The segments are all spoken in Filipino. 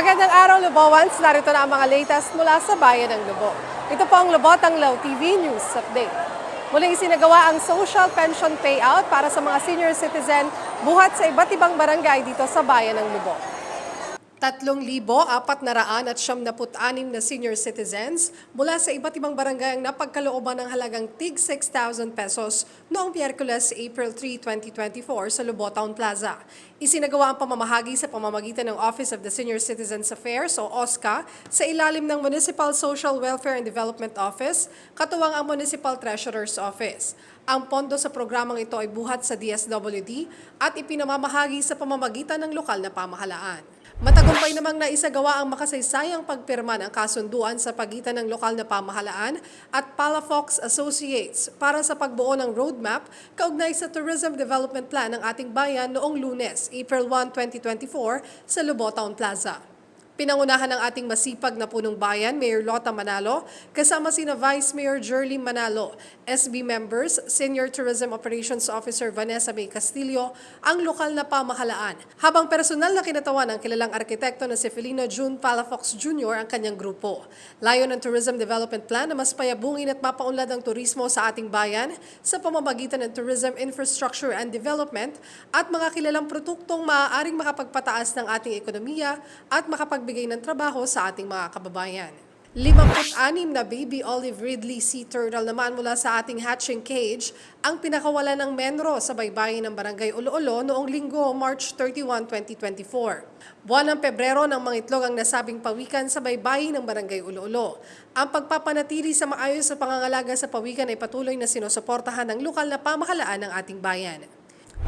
Magandang araw, Lubowans. Narito na ang mga latest mula sa Bayan ng Lubao. Ito po ang Lubao Tanglaw TV News Update. Muling isinagawa ang social pension payout para sa mga senior citizen buhat sa iba't ibang barangay dito sa Bayan ng Lubao. 3,476 na senior citizens mula sa iba't ibang barangay ang napagkalooban ng halagang tig 6,000 pesos noong Miyerkules, April 3, 2024 sa Lubao Town Plaza. Isinagawa ang pamamahagi sa pamamagitan ng Office of the Senior Citizens Affairs o OSCA sa ilalim ng Municipal Social Welfare and Development Office, katuwang ang Municipal Treasurer's Office. Ang pondo sa programang ito ay buhat sa DSWD at ipinamamahagi sa pamamagitan ng lokal na pamahalaan. Matagumpay namang naisagawa ang makasaysayang pagpirma ng kasunduan sa pagitan ng lokal na pamahalaan at Palafox Associates para sa pagbuo ng roadmap kaugnay sa Tourism Development Plan ng ating bayan noong Lunes, April 1, 2024 sa Lubao Town Plaza. Pinangunahan ng ating masipag na punong bayan, Mayor Lota Manalo, kasama sina Vice Mayor Jerly Manalo, SB members, Senior Tourism Operations Officer Vanessa May Castillo, ang lokal na pamahalaan, habang personal na kinatawan ng kilalang arkitekto na si Felino June Palafox Jr. ang kanyang grupo. Layo ng Tourism Development Plan na mas payabungin at mapaunlad ang turismo sa ating bayan sa pamamagitan ng tourism infrastructure and development at mga kilalang produktong maaaring makapagpataas ng ating ekonomiya at makapagbigay ng trabaho sa ating mga kababayan. 56 na baby olive Ridley Sea Turtle naman mula sa ating hatching cage ang pinakawalan ng menro sa baybayin ng Barangay Ulo-Ulo noong Linggo, March 31, 2024. Buwan ng Pebrero ng mga itlog ang nasabing pawikan sa baybayin ng Barangay Ulo-Ulo. Ang pagpapanatili sa maayos sa pangangalaga sa pawikan ay patuloy na sinusuportahan ng lokal na pamahalaan ng ating bayan.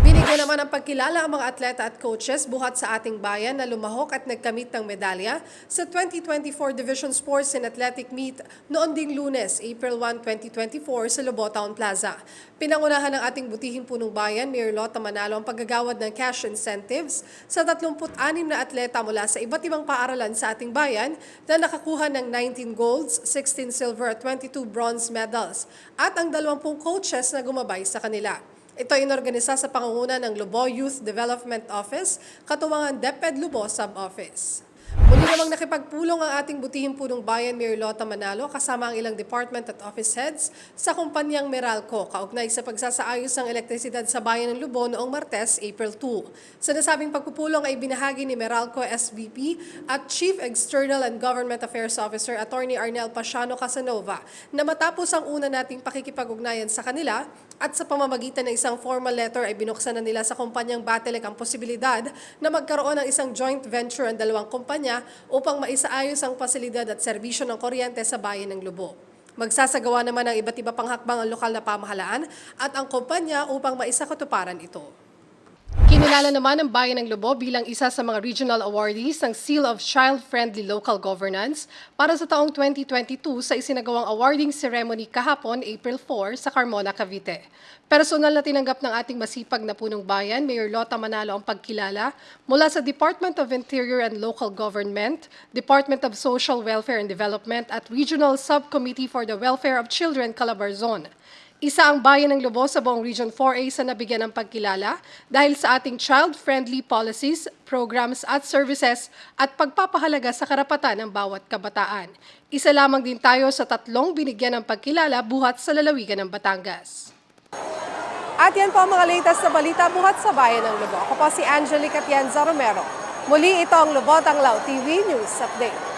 Binigyan naman ng pagkilala ang mga atleta at coaches buhat sa ating bayan na lumahok at nagkamit ng medalya sa 2024 Division Sports and Athletic Meet noon ding Lunes, April 1, 2024 sa Lubao Town Plaza. Pinangunahan ng ating butihing punong bayan, Mayor Lota Manalo, ang paggagawad ng cash incentives sa 36 na atleta mula sa iba't ibang paaralan sa ating bayan na nakakuha ng 19 golds, 16 silver at 22 bronze medals at ang 20 coaches na gumabay sa kanila. Ito ay inorganisa sa pangunguna ng Lubao Youth Development Office, katuwangan DepEd Lubao Sub-Office. Muli namang nakipagpulong ang ating butihing punong bayan, Mayor Lota Manalo, kasama ang ilang department at office heads sa kumpanyang Meralco, kaugnay sa pagsasaayos ng elektrisidad sa bayan ng Lubao noong Martes, April 2. Sa nasabing pagpupulong ay binahagi ni Meralco SVP at Chief External and Government Affairs Officer Attorney Arnel Pasiano Casanova na matapos ang una nating pakikipag-ugnayan sa kanila at sa pamamagitan ng isang formal letter ay binuksan na nila sa kumpanyang Batelec ang posibilidad na magkaroon ng isang joint venture ang dalawang kumpanya upang maisaayos ang pasilidad at serbisyo ng kuryente sa bayan ng Lubao. Magsasagawa naman ng iba't iba pang hakbang ang lokal na pamahalaan at ang kumpanya upang maisakatuparan ito. Kinilala naman ang Bayan ng Lubao bilang isa sa mga regional awardees ng Seal of Child-Friendly Local Governance para sa taong 2022 sa isinagawang awarding ceremony kahapon, April 4, sa Carmona, Cavite. Personal na tinanggap ng ating masipag na punong bayan, Mayor Lota Manalo, ang pagkilala mula sa Department of Interior and Local Government, Department of Social Welfare and Development at Regional Subcommittee for the Welfare of Children, Calabarzon. Isa ang bayan ng Lubao sa buong Region 4A sa nabigyan ng pagkilala dahil sa ating child-friendly policies, programs at services at pagpapahalaga sa karapatan ng bawat kabataan. Isa lamang din tayo sa 3 binigyan ng pagkilala buhat sa lalawigan ng Batangas. At yan po ang mga latest na balita buhat sa Bayan ng Lubao. Ako po si Angelica Tienza Romero. Muli ito ang Lubao Tanglaw TV News Update.